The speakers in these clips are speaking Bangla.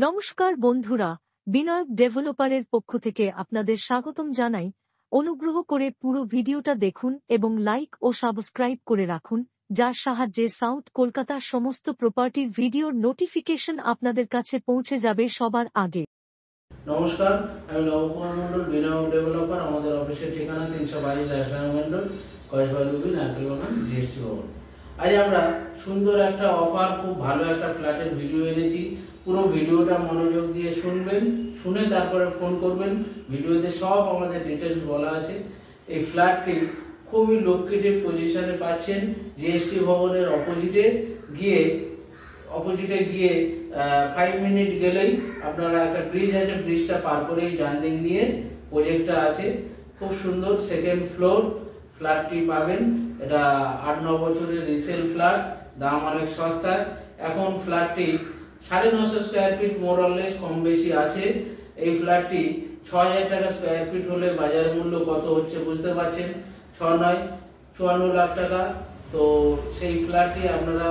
নমস্কার বন্ধুরা, বিনায়ক ডেভেলপারের পক্ষ থেকে আপনাদের স্বাগতম জানাই। অনুগ্রহ করে পুরো ভিডিওটা দেখুন এবং লাইক ও সাবস্ক্রাইব করে রাখুন, যার সাহায্যে সাউথ কলকাতার সমস্ত প্রপার্টির ভিডিওর নোটিফিকেশন আপনাদের কাছে পৌঁছে যাবে সবার আগে। নমস্কার, আমি নবকুমার মন্ডল, বিনায়ক ডেভেলপার। আমাদের অফিসের ঠিকানা 322 রাজশাহী মন্ডল, কয়েসবাজুবি, নারকেলবাগান, জিএসটি ভবন। আজ আমরা সুন্দর একটা অফার, খুব ভালো একটা ফ্ল্যাটের ভিডিও এনেছি। পুরো ভিডিওটা মনোযোগ দিয়ে শুনবেন, শুনে তারপরে ফোন করবেন। ভিডিওতে সব আমাদের ডিটেলস বলা আছে। এই ফ্ল্যাটটি খুবই লোকেটেড পজিশনে পাচ্ছেন। জিএসটি ভবনের অপোজিটে গিয়ে 5 মিনিট গেলেই আপনারা একটা ব্রিজ আছে, ব্রিজটা পার করেই ডান দিক দিয়ে প্রজেক্টটা আছে। খুব সুন্দর সেকেন্ড ফ্লোর ফ্ল্যাটটি পাবেন। এটা 8-9 বছরের রিসেল ফ্ল্যাট, দাম অনেক সস্তা। এখন ফ্ল্যাটটি 950 স্কোয়ার ফিট মোরলেস কম বেশি আছে। এই ফ্ল্যাটটি 6000 টাকা স্কোয়ার ফিট হলে বাজার মূল্য কত হচ্ছে বুঝতে পারছেন। 54 লাখ টাকা। তো সেই ফ্ল্যাটটি আপনারা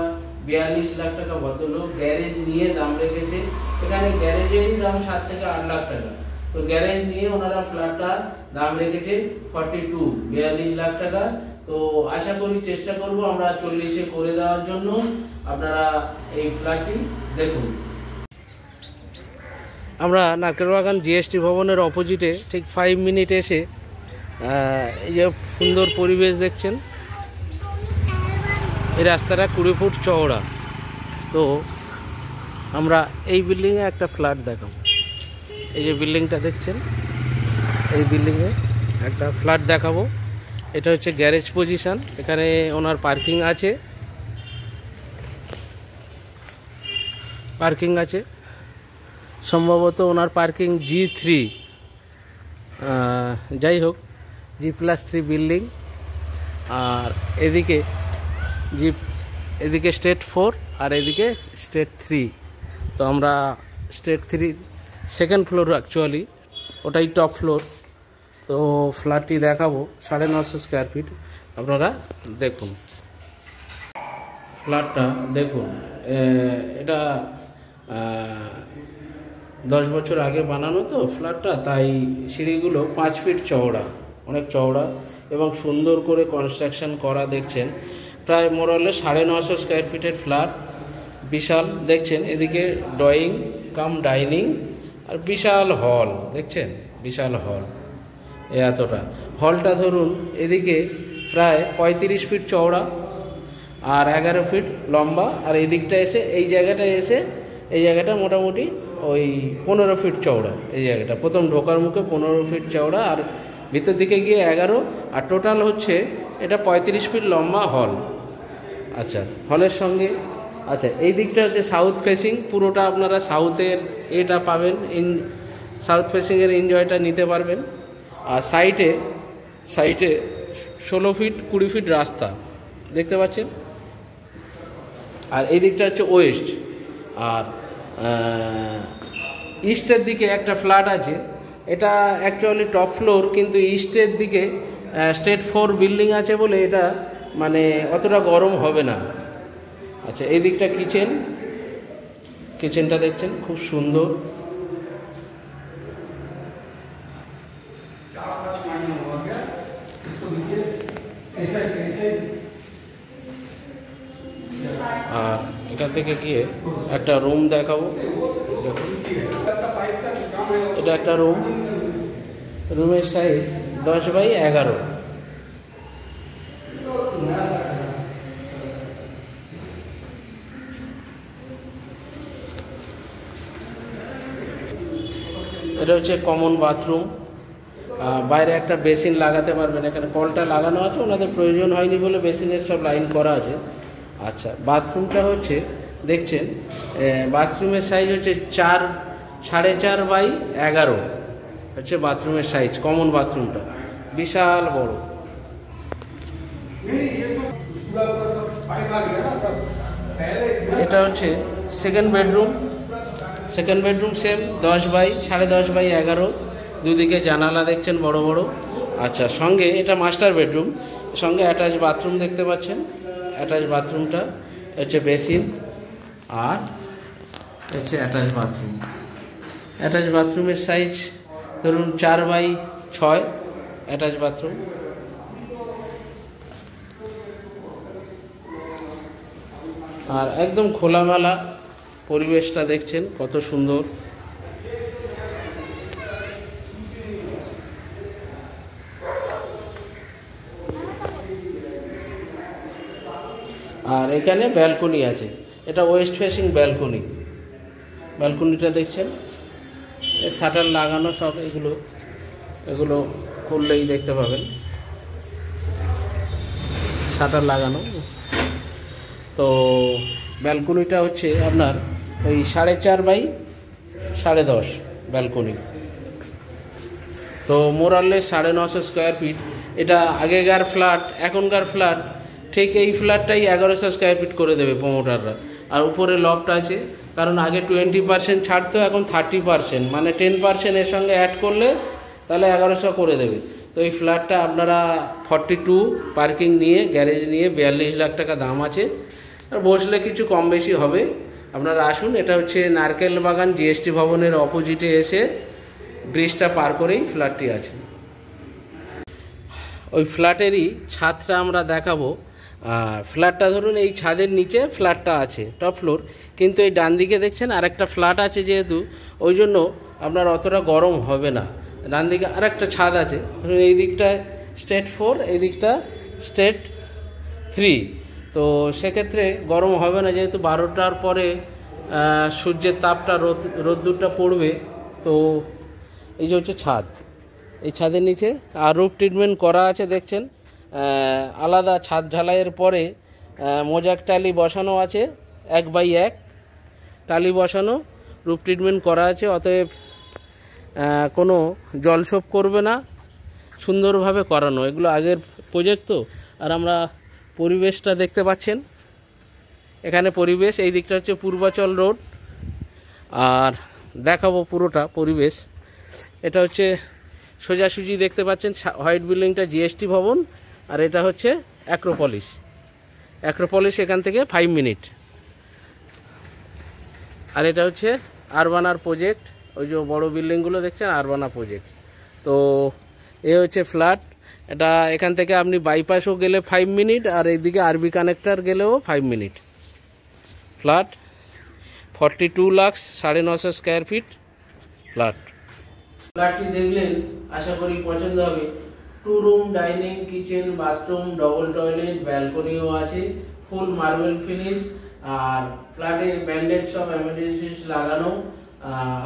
42 লাখ টাকা ভদ্রলোক গ্যারেজ নিয়ে দাম রেখেছে। এখানে গ্যারেজেরই দাম 7 থেকে 8 লাখ টাকা। তো গ্যারেজ নিয়ে ওনারা ফ্ল্যাটটা দাম রেখেছে 42 লাখ টাকা। তো আশা করি চেষ্টা করব আমরা 40-এ করে দেওয়ার জন্য। আপনারা এই ফ্ল্যাটটি দেখুন। আমরা নারকেলবাগান জিএসটি ভবনের অপোজিটে ঠিক 5 মিনিট এসে এই যে সুন্দর পরিবেশ দেখছেন। এই রাস্তাটা 20 ফুট চওড়া। তো আমরা এই বিল্ডিংয়ে একটা ফ্ল্যাট দেখাবো। এই যে বিল্ডিংটা দেখছেন, এই বিল্ডিংয়ে একটা ফ্ল্যাট দেখাবো। এটা হচ্ছে গ্যারেজ পজিশন। এখানে ওনার পার্কিং আছে, সম্ভবত ওনার পার্কিং G3। যাই হোক, G+3 বিল্ডিং। আর এদিকে স্টেট 4 আর এদিকে স্টেট 3। তো আমরা স্টেট 3 সেকেন্ড ফ্লোর, অ্যাকচুয়ালি ওটাই টপ ফ্লোর। তো ফ্ল্যাটটি দেখাবো 950 স্কোয়ার ফিট। আপনারা দেখুন ফ্ল্যাটটা দেখুন। এটা 10 বছর আগে বানানো তো ফ্ল্যাটটা, তাই সিঁড়িগুলো 5 ফিট চওড়া, অনেক চওড়া এবং সুন্দর করে কনস্ট্রাকশন করা দেখছেন। প্রায় মোরলে 950 স্কোয়ার ফিটের ফ্ল্যাট, বিশাল দেখছেন। এদিকে ড্রয়িং কাম ডাইনিং আর বিশাল হল দেখছেন, বিশাল হল। এতটা হলটা ধরুন এদিকে প্রায় 35 ফিট চওড়া আর 11 ফিট লম্বা। আর এই দিকটা এসে এই জায়গাটা মোটামুটি ওই 15 ফিট চওড়া। এই জায়গাটা প্রথম ঢোকার মুখে 15 ফিট চওড়া আর ভিতর দিকে গিয়ে 11। আর টোটাল হচ্ছে এটা 35 ফিট লম্বা হল। আচ্ছা, হলের সঙ্গে এই দিকটা হচ্ছে সাউথ ফেসিং। পুরোটা আপনারা সাউথের এটা পাবেন, সাউথ ফেসিংয়ের এনজয়টা নিতে পারবেন। আর সাইডে 16 ফিট 20 ফিট রাস্তা দেখতে পাচ্ছেন। আর এই দিকটা হচ্ছে ওয়েস্ট। আর ইস্টের দিকে একটা ফ্ল্যাট আছে। এটা অ্যাকচুয়ালি টপ ফ্লোর, কিন্তু ইস্টের দিকে স্টেট 4 বিল্ডিং আছে বলে এটা মানে অতটা গরম হবে না। আচ্ছা, এই দিকটা কিচেনটা দেখছেন, খুব সুন্দর। আর এখান থেকে গিয়ে একটা রুম দেখাবো। দেখুন, এটা একটা রুমের সাইজ 10x11। এটা হচ্ছে কমন বাথরুম। বাইরে একটা বেসিন লাগাতে পারবেন। এখানে কলটা লাগানো আছে, ওনাদের প্রয়োজন হয়নি বলে বেসিনের সব লাইন করা আছে। আচ্ছা, বাথরুমটা হচ্ছে দেখছেন, বাথরুমের সাইজ হচ্ছে 4.5x11 হচ্ছে বাথরুমের সাইজ। কমন বাথরুমটা বিশাল বড়। এটা হচ্ছে সেকেন্ড বেডরুম সেম 10x11.5। দুদিকে জানালা দেখছেন বড় বড়। আচ্ছা, সঙ্গে এটা মাস্টার বেডরুম, সঙ্গে অ্যাটাচ বাথরুম দেখতে পাচ্ছেন। অ্যাটাচ বাথরুমটা হচ্ছে বেসিন আর হচ্ছে অ্যাটাচ বাথরুম। অ্যাটাচ বাথরুমের সাইজ ধরুন 4x6 অ্যাটাচ বাথরুম। আর একদম খোলামেলা পরিবেশটা দেখছেন কত সুন্দর। আর এখানে ব্যালকনি আছে, এটা ওয়েস্ট ফেসিং ব্যালকনি। ব্যালকনিটা দেখছেন, শাটার লাগানো সব, এগুলো খুললেই দেখতে পাবেন শাটার লাগানো। তো ব্যালকনিটা হচ্ছে আপনার ওই 4.5x10.5 ব্যালকনি। তো মোরালে 950 স্কোয়ার ফিট। এটা আগেকার ফ্ল্যাট, এখনকার ফ্ল্যাট ঠিক এই ফ্ল্যাটটাই 1100 স্কোয়ার ফিট করে দেবে প্রমোটাররা। আর উপরে লফট আছে, কারণ আগে 20% ছাড়তো, এখন 30%, মানে 10% এর সঙ্গে অ্যাড করলে তাহলে 1100 করে দেবে। তো এই ফ্ল্যাটটা আপনারা 42 পার্কিং নিয়ে, গ্যারেজ নিয়ে 42 লাখ টাকা দাম আছে। আর বসলে কিছু কম বেশি হবে, আপনারা আসুন। এটা হচ্ছে নারকেল বাগান জিএসটি ভবনের অপোজিটে এসে ব্রিজটা পার করেই ফ্ল্যাটটি আছে। ওই ফ্ল্যাটেরই ছাদটা আমরা দেখাবো। ফ্ল্যাটটা ধরুন এই ছাদের নিচে ফ্ল্যাটটা আছে, টপ ফ্লোর, কিন্তু এই ডান দিকে দেখছেন আরেকটা ফ্ল্যাট আছে, যেহেতু ওই জন্য আপনার অতটা গরম হবে না। ডান দিকে আরেকটা ছাদ আছে, এই দিকটায় স্টেট 4, এই দিকটা স্টেট 3। তো সেক্ষেত্রে গরম হবে না, যেহেতু 12টার পরে সূর্যের তাপটা রোদ্দুরটা পড়বে। তো এই যে হচ্ছে ছাদ, এই ছাদের নিচে আর রুফ ট্রিটমেন্ট করা আছে দেখছেন। আলাদা ছাদ ঢালাইয়ের পরে মোজাক টালি বসানো আছে, 1x1 টালি বসানো, রুফ ট্রিটমেন্ট করা আছে। অতএব কোনো জলসোপ করবে না, সুন্দরভাবে করানো। এগুলো আগের প্রজেক্ট তো। আর আমরা পরিবেশটা দেখতে পাচ্ছেন, এখানে পরিবেশ, এই দিকটা হচ্ছে পূর্বাচল রোড। আর দেখাবো পুরোটা পরিবেশ। এটা হচ্ছে সোজাসুজি দেখতে পাচ্ছেন হোয়াইট বিল্ডিংটা জিএসটি ভবন, আর এটা হচ্ছে অ্যাক্রোপলিস এখান থেকে 5 মিনিট। আর এটা হচ্ছে আরবানার প্রজেক্ট, ওই যে বড় বিল্ডিংগুলো দেখছেন আরবানা প্রজেক্ট। তো এ হচ্ছে ফ্ল্যাট। এটা এখান থেকে আপনি বাইপাসও গেলে 5 মিনিট, আর এইদিকে আরবি কানেক্টর গেলেও 5 minute. Flat 42 lakh 950 square feet flat. ফ্ল্যাটটি দেখলেন, আশা করি পছন্দ হবে। 2 room, dining, kitchen, bathroom, double toilet, ব্যালকনিও আছে, ফুল মার্বেল ফিনিশ। আর ফ্ল্যাটে ব্যান্ডেড সব অ্যামেনিটিস লাগানো।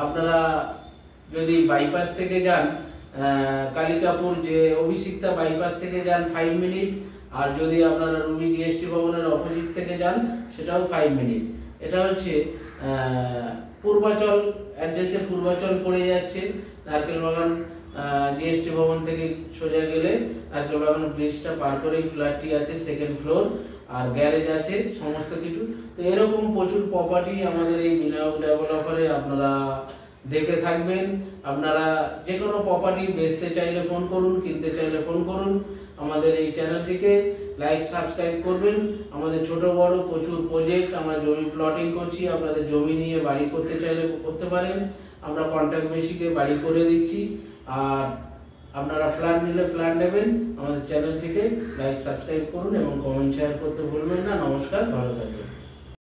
আপনারা যদি বাইপাস থেকে যান, কালিকাপুর যে অভিষিক্তা বাইপাস থেকে যান 5 মিনিট। আর যদি আপনারা রুবি জিএসটি ভবনের অপোজিট থেকে যান, সেটাও 5 মিনিট। এটা হচ্ছে পূর্বাচল অ্যাড্রেসে, পূর্বাচল পড়ে যাচ্ছে। নারকেল বাগান জিএসটি ভবন থেকে সোজা গেলে নারকেল বাগান ব্রিজটা পার করেই ফ্ল্যাটটি আছে, 2nd ফ্লোর। আর গ্যারেজ আছে, সমস্ত কিছু। তো এরকম প্রচুর প্রপার্টি আমাদের এই বিনায়ক ডেভেলপারে আপনারা দেখে থাকবেন। আপনারা যে কোনো প্রপার্টি বেচতে চাইলে ফোন করুন, কিনতে চাইলে ফোন করুন। আমাদের এই চ্যানেলটিকে লাইক, সাবস্ক্রাইব করবেন। আমাদের ছোট বড় প্রচুর প্রজেক্ট, আমরা জমি প্লটিং করছি। আপনাদের জমি নিয়ে বাড়ি করতে চাইলে করতে পারেন, আমরা কন্ট্রাক্ট বেসিকে বাড়ি করে দিচ্ছি। আর আপনারা ফ্ল্যাট নিলে ফ্ল্যাট নেবেন। আমাদের চ্যানেলটিকে লাইক, সাবস্ক্রাইব করুন এবং কমেন্ট শেয়ার করতে ভুলবেন না। নমস্কার, ভালো থাকবেন।